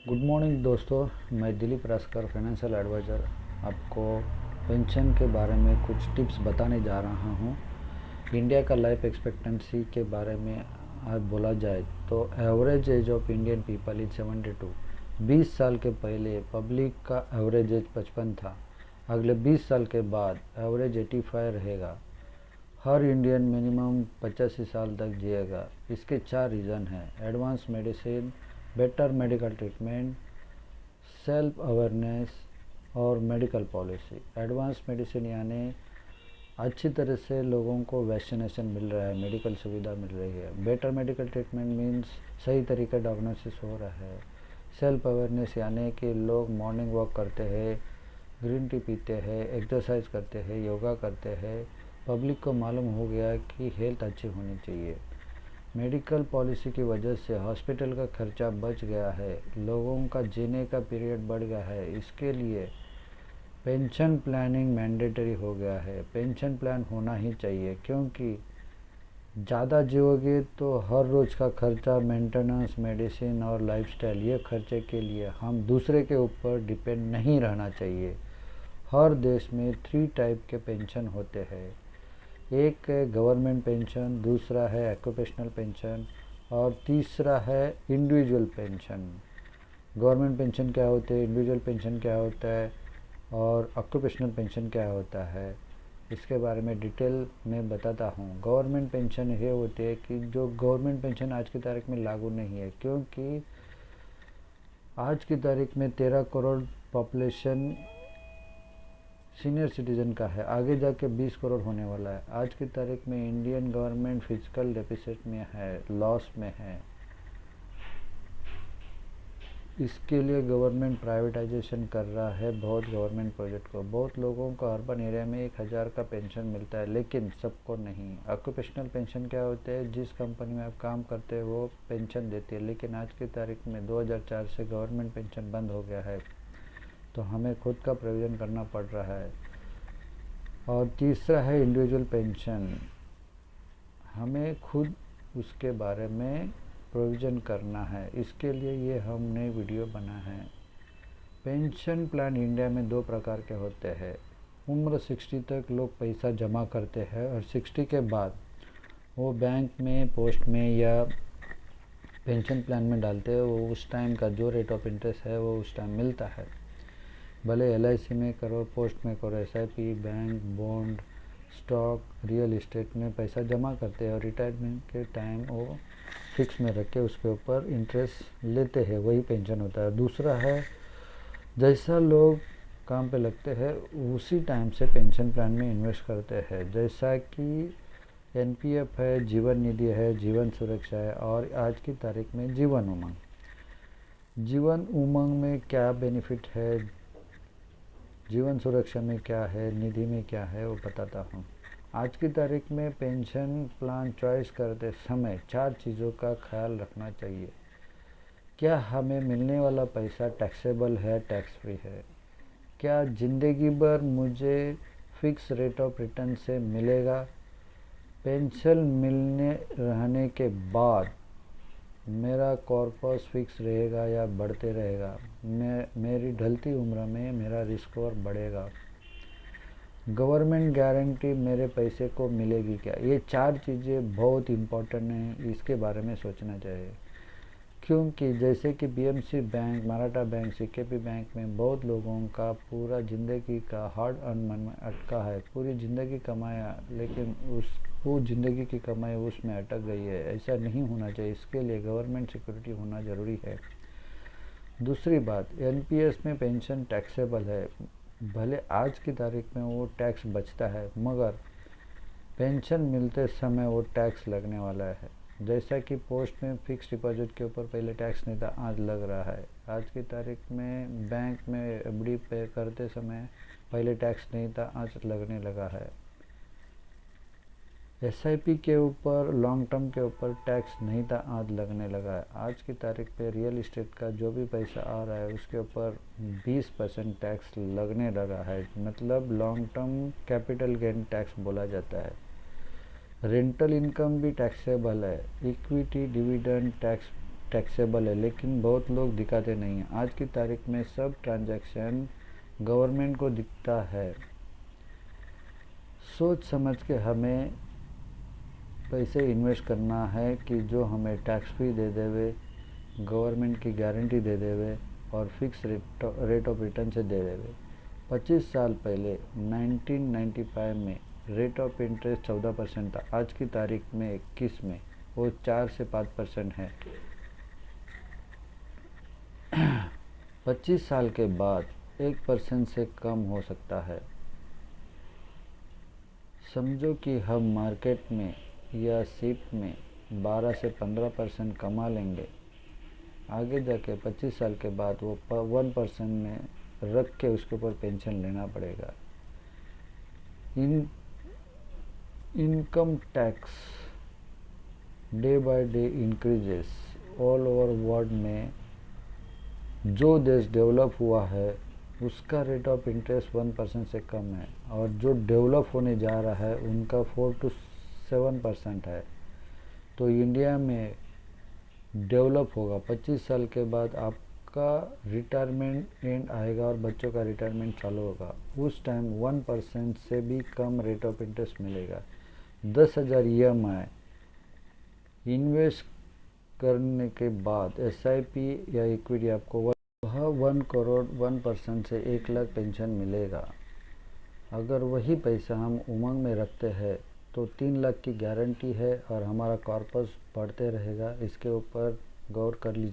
Good morning दोस्तों, मैं Dilip रास्कर financial adviser आपको पेंशन के बारे में कुछ टिप्स बताने जा रहा हूँ। इंडिया का लाइफ एक्सपेक्टेंसी के बारे में आज बोला जाए तो average age of Indian people is 72। 20 साल के पहले पब्लिक का एवरेज एज 55 था। अगले 20 साल के बाद एवरेज 85 रहेगा। हर इंडियन मिनिमम 85 साल तक जिएगा। इसके 4 रीज़न हैं: advance medicine, better medical treatment, self awareness और मेडिकल पॉलिसी। एडवांस मेडिसिन यानी अच्छी तरह से लोगों को वैक्सीनेशन मिल रहा है, मेडिकल सुविधा मिल रही है। बेटर मेडिकल ट्रीटमेंट मीन्स सही तरीके डायग्नोसिस हो रहा है। सेल्फ अवेयरनेस यानी कि लोग मॉर्निंग वॉक करते हैं, ग्रीन टी पीते हैं, एक्सरसाइज करते हैं, योगा करते हैं। पब्लिक को मालूम हो गया कि हेल्थ अच्छी होनी चाहिए। मेडिकल पॉलिसी की वजह से हॉस्पिटल का खर्चा बच गया है, लोगों का जीने का पीरियड बढ़ गया है। इसके लिए पेंशन प्लानिंग मैंडेटरी हो गया है। पेंशन प्लान होना ही चाहिए, क्योंकि ज़्यादा जियोगे तो हर रोज़ का खर्चा, मेंटेनेंस, मेडिसिन और लाइफस्टाइल, ये खर्चे के लिए हम दूसरे के ऊपर डिपेंड नहीं रहना चाहिए। हर देश में 3 टाइप के पेंशन होते हैं। एक है गवर्नमेंट पेंशन, दूसरा है ऑक्यूपेशनल पेंशन और तीसरा है इंडिविजुअल पेंशन। गवर्नमेंट पेंशन क्या होते हैं, इंडिविजुअल पेंशन क्या होता है और ऑक्यूपेशनल पेंशन क्या होता है, इसके बारे में डिटेल में बताता हूँ। गवर्नमेंट पेंशन ये होती है कि जो गवर्नमेंट पेंशन आज की तारीख में लागू नहीं है, क्योंकि आज की तारीख में 13 करोड़ पॉपुलेशन सीनियर सिटीज़न का है। आगे जाके 20 करोड़ होने वाला है। आज की तारीख में इंडियन गवर्नमेंट फिजिकल डेफिसिट में है, लॉस में है। इसके लिए गवर्नमेंट प्राइवेटाइजेशन कर रहा है बहुत गवर्नमेंट प्रोजेक्ट को। बहुत लोगों को अर्बन एरिया में 1000 का पेंशन मिलता है, लेकिन सबको नहीं। ऑक्यूपेशनल पेंशन क्या होता है, जिस कंपनी में आप काम करते हैं वो पेंशन देती है, लेकिन आज की तारीख में 2004 से गवर्नमेंट पेंशन बंद हो गया है, तो हमें खुद का प्रोविज़न करना पड़ रहा है। और तीसरा है इंडिविजुअल पेंशन, हमें खुद उसके बारे में प्रोविज़न करना है। इसके लिए ये हमने वीडियो बना है। पेंशन प्लान इंडिया में 2 प्रकार के होते हैं। उम्र 60 तक लोग पैसा जमा करते हैं और 60 के बाद वो बैंक में, पोस्ट में या पेंशन प्लान में डालते हैं। वो उस टाइम का जो रेट ऑफ इंटरेस्ट है वो उस टाइम मिलता है। भले LIC में करो, पोस्ट में करो, SIP, bank, bond, stock, real estate में पैसा जमा करते हैं और रिटायरमेंट के टाइम वो फिक्स में रख के उसके ऊपर इंटरेस्ट लेते हैं, वही पेंशन होता है। दूसरा है, जैसा लोग काम पे लगते हैं उसी टाइम से पेंशन प्लान में इन्वेस्ट करते हैं, जैसा कि NPF है, जीवन निधि है, जीवन सुरक्षा है और आज की तारीख में जीवन उमंग। जीवन उमंग में क्या बेनिफिट है, जीवन सुरक्षा में क्या है, निधि में क्या है, वो बताता हूँ। आज की तारीख में पेंशन प्लान चॉइस करते समय 4 चीज़ों का ख्याल रखना चाहिए। क्या हमें मिलने वाला पैसा टैक्सेबल है, टैक्स फ्री है? क्या ज़िंदगी भर मुझे फिक्स रेट ऑफ रिटर्न से मिलेगा? पेंशन मिलने रहने के बाद मेरा कॉर्पस फिक्स रहेगा या बढ़ते रहेगा? मेरी ढलती उम्र में मेरा रिस्क और बढ़ेगा? गवर्नमेंट गारंटी मेरे पैसे को मिलेगी क्या? ये 4 चीज़ें बहुत इम्पोर्टेंट हैं, इसके बारे में सोचना चाहिए। क्योंकि जैसे कि BMC bank, Maratha bank, CKP bank में बहुत लोगों का पूरा ज़िंदगी का हार्ड अर्न मनी अटका है। पूरी ज़िंदगी कमाया, लेकिन वो ज़िंदगी की कमाई उसमें अटक गई है। ऐसा नहीं होना चाहिए। इसके लिए गवर्नमेंट सिक्योरिटी होना ज़रूरी है। दूसरी बात, NPS में पेंशन टैक्सेबल है। भले आज की तारीख में वो टैक्स बचता है, मगर पेंशन मिलते समय वो टैक्स लगने वाला है। जैसा कि पोस्ट में फिक्स डिपॉजिट के ऊपर पहले टैक्स नहीं था, आज लग रहा है। आज की तारीख में बैंक में FD पे करते समय पहले टैक्स नहीं था, आज लगने लगा है। SIP के ऊपर, लॉन्ग टर्म के ऊपर टैक्स नहीं था, आज लगने लगा है। आज की तारीख पे रियल इस्टेट का जो भी पैसा आ रहा है उसके ऊपर 20% टैक्स लगने लगा है, मतलब long term capital gain tax बोला जाता है। रेंटल इनकम भी टैक्सेबल है। इक्विटी डिविडेंड टैक्स टैक्सेबल है, लेकिन बहुत लोग दिखाते नहीं हैं। आज की तारीख में सब ट्रांजैक्शन गवर्नमेंट को दिखता है। सोच समझ के हमें पैसे इन्वेस्ट करना है कि जो हमें टैक्स फ्री दे देवे, गवर्नमेंट की गारंटी दे देवे और फिक्स रेट ऑफ रिटर्न से दे देवे। 25 साल पहले 1995 में रेट ऑफ इंटरेस्ट 14% था। आज की तारीख में 21 में वो 4 से 5% है। 25 साल के बाद 1% से कम हो सकता है। समझो कि हम मार्केट में या सिप में 12 से 15% कमा लेंगे। आगे जाके 25 साल के बाद वो 1% में रख के उसके ऊपर पेंशन लेना पड़ेगा। Income tax day by day increases all over world में। जो देश डेवलप हुआ है उसका रेट ऑफ इंटरेस्ट 1% से कम है, और जो डेवलप होने जा रहा है उनका 4 to 7% है। तो इंडिया में डेवलप होगा। 25 साल के बाद आपका रिटायरमेंट एंड आएगा और बच्चों का रिटायरमेंट चालू होगा। उस टाइम 1% से भी कम रेट ऑफ इंटरेस्ट मिलेगा। 10,000 EMI इन्वेस्ट करने के बाद SIP या इक्विटी आपको वह 1 करोड़ 1% से 1 लाख पेंशन मिलेगा। अगर वही पैसा हम उमंग में रखते हैं तो 3 लाख की गारंटी है और हमारा कॉर्पस बढ़ते रहेगा। इसके ऊपर गौर कर लीजिए।